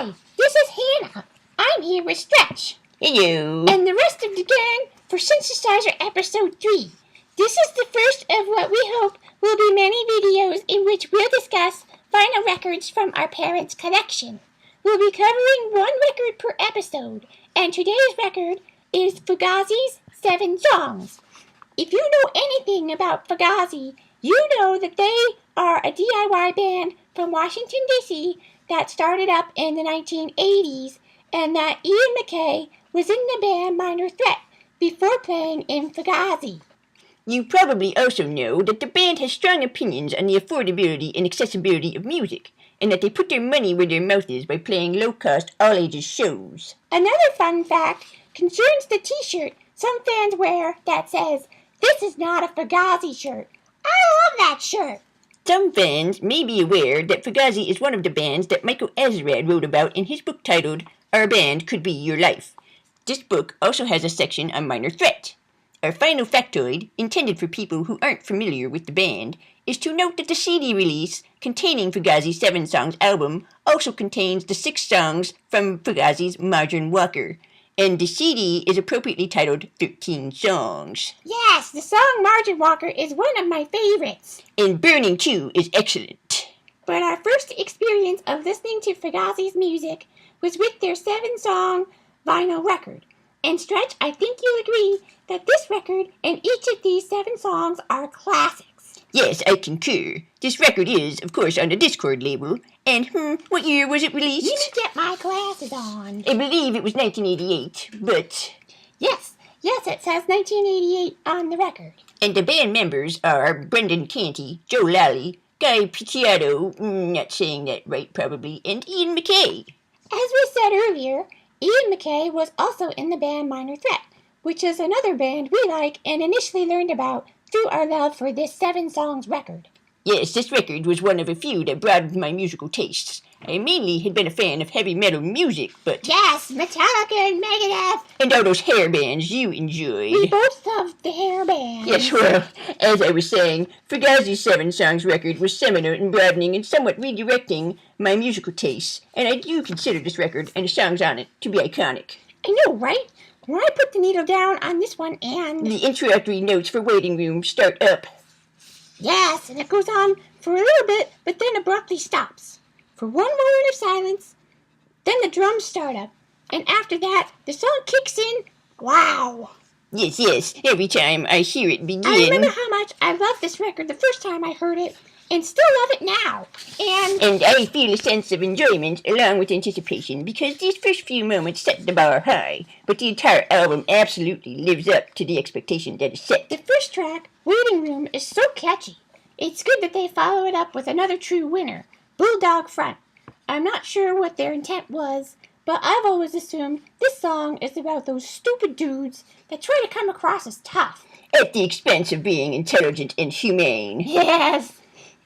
Hi, this is Hannah. I'm here with Stretch. Hello. And the rest of the gang for Sinsehsiser Episode 3. This is the first of what we hope will be many videos in which we'll discuss vinyl records from our parents' collection. We'll be covering one record per episode, and today's record is Fugazi's 7 Songs. If you know anything about Fugazi, you know that they are a DIY band from Washington, D.C. that started up in the 1980s, and that Ian MacKaye was in the band Minor Threat before playing in Fugazi. You probably also know that the band has strong opinions on the affordability and accessibility of music, and that they put their money where their mouth is by playing low-cost, all-ages shows. Another fun fact concerns the t-shirt some fans wear that says, "This is not a Fugazi shirt." I love that shirt. Some fans may be aware that Fugazi is one of the bands that Michael Azerrad wrote about in his book titled Our Band Could Be Your Life. This book also has a section on Minor Threat. Our final factoid, intended for people who aren't familiar with the band, is to note that the CD release containing Fugazi Seven Songs album also contains the 6 songs from Fugazi's Modern Walker, and the CD is appropriately titled 13 Songs. Yes, the song Margin Walker is one of my favorites. And Burning 2 is excellent. But our first experience of listening to Fugazi's music was with their 7-song vinyl record. And Stretch, I think you'll agree that this record and each of these 7 songs are classics. Yes, I concur. This record is, of course, on the Discord label. And, what year was it released? Let me get my glasses on. I believe it was 1988, but... Yes, it says 1988 on the record. And the band members are Brendan Canty, Joe Lally, Guy Picciotto, not saying that right probably, and Ian MacKaye. As we said earlier, Ian MacKaye was also in the band Minor Threat, which is another band we like and initially learned about through our love for this 7 songs record. Yes, this record was one of a few that broadened my musical tastes. I mainly had been a fan of heavy metal music, but... Yes, Metallica and Megadeth! And all those hair bands you enjoyed. We both loved the hair bands. Yes, well, as I was saying, Fugazi's 7 Songs record was seminal in broadening and somewhat redirecting my musical tastes, and I do consider this record and the songs on it to be iconic. I know, right? When I put the needle down on this one and... The introductory notes for Waiting Room start up. Yes, and it goes on for a little bit, but then abruptly stops. For one moment of silence, then the drums start up, and after that, the song kicks in. Wow! Yes, every time I hear it begin... I remember how much I loved this record the first time I heard it, and still love it now. And I feel a sense of enjoyment along with anticipation, because these first few moments set the bar high, but the entire album absolutely lives up to the expectation that is set. The first track, Waiting Room, is so catchy. It's good that they follow it up with another true winner, Bulldog Front. I'm not sure what their intent was, but I've always assumed this song is about those stupid dudes that try to come across as tough. At the expense of being intelligent and humane. Yes!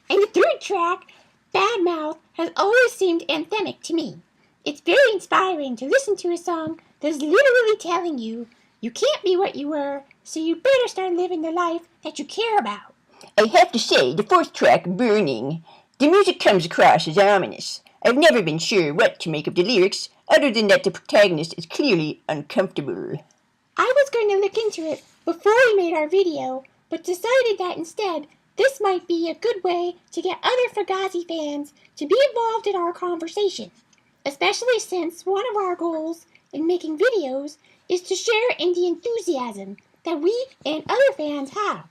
And the third track, Bad Mouth, has always seemed anthemic to me. It's very inspiring to listen to a song that's literally telling you you can't be what you were, so you better start living the life that you care about. I have to say, the 4th track, Burning, the music comes across as ominous. I've never been sure what to make of the lyrics, other than that the protagonist is clearly uncomfortable. I was going to look into it before we made our video, but decided that instead, this might be a good way to get other Fugazi fans to be involved in our conversation, especially since one of our goals in making videos is to share in the enthusiasm that we and other fans have.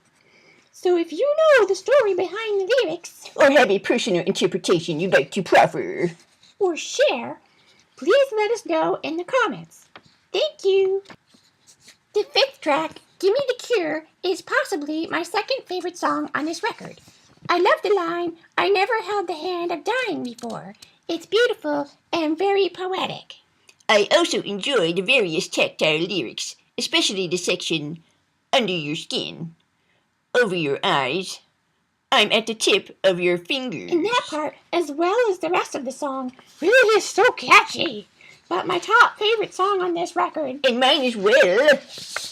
So if you know the story behind the lyrics, or have a personal interpretation you'd like to proffer, or share, please let us know in the comments. Thank you! The 5th track, Gimme the Cure, is possibly my second favorite song on this record. I love the line, "I never held the hand of dying before." It's beautiful and very poetic. I also enjoy the various tactile lyrics, especially the section, "Under your skin, over your eyes, I'm at the tip of your fingers." And that part, as well as the rest of the song, really is so catchy. But my top favorite song on this record, and mine as well,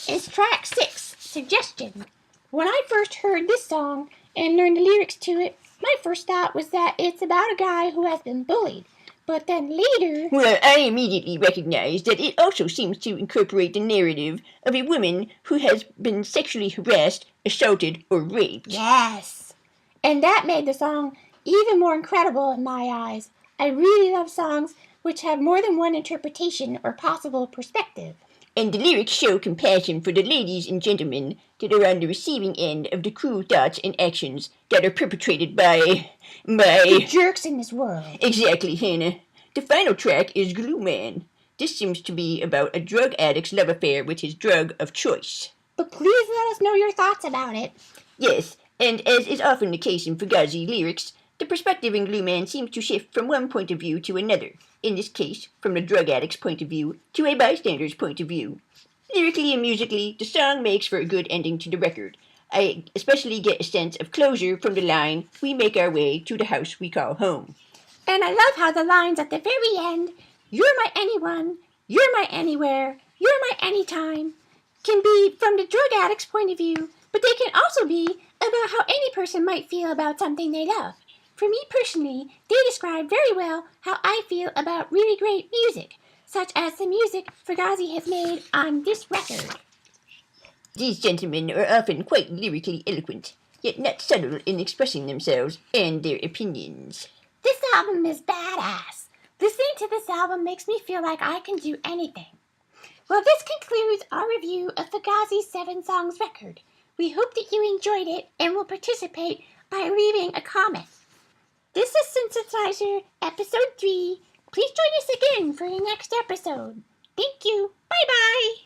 is track 6, Suggestion. When I first heard this song and learned the lyrics to it, my first thought was that it's about a guy who has been bullied. But then later... Well, I immediately recognized that it also seems to incorporate the narrative of a woman who has been sexually harassed, assaulted, or raped. Yes. And that made the song even more incredible in my eyes. I really love songs which have more than one interpretation or possible perspective. And the lyrics show compassion for the ladies and gentlemen that are on the receiving end of the cruel thoughts and actions that are perpetrated by... The jerks in this world. Exactly, Hannah. The final track is Glue Man. This seems to be about a drug addict's love affair with his drug of choice. But please let us know your thoughts about it. Yes, and as is often the case in Fugazi lyrics, the perspective in Glue Man seems to shift from one point of view to another. In this case, from the drug addict's point of view to a bystander's point of view. Lyrically and musically, the song makes for a good ending to the record. I especially get a sense of closure from the line, "We make our way to the house we call home." And I love how the lines at the very end, "You're my anyone, you're my anywhere, you're my anytime," can be from the drug addict's point of view, but they can also be about how any person might feel about something they love. For me personally, they describe very well how I feel about really great music, such as the music Fugazi has made on this record. These gentlemen are often quite lyrically eloquent, yet not subtle in expressing themselves and their opinions. This album is badass. Listening to this album makes me feel like I can do anything. Well, this concludes our review of Fugazi Seven Songs record. We hope that you enjoyed it and will participate by leaving a comment. This is Sinsehsiser, episode 3. Please join us again for the next episode. Thank you. Bye-bye.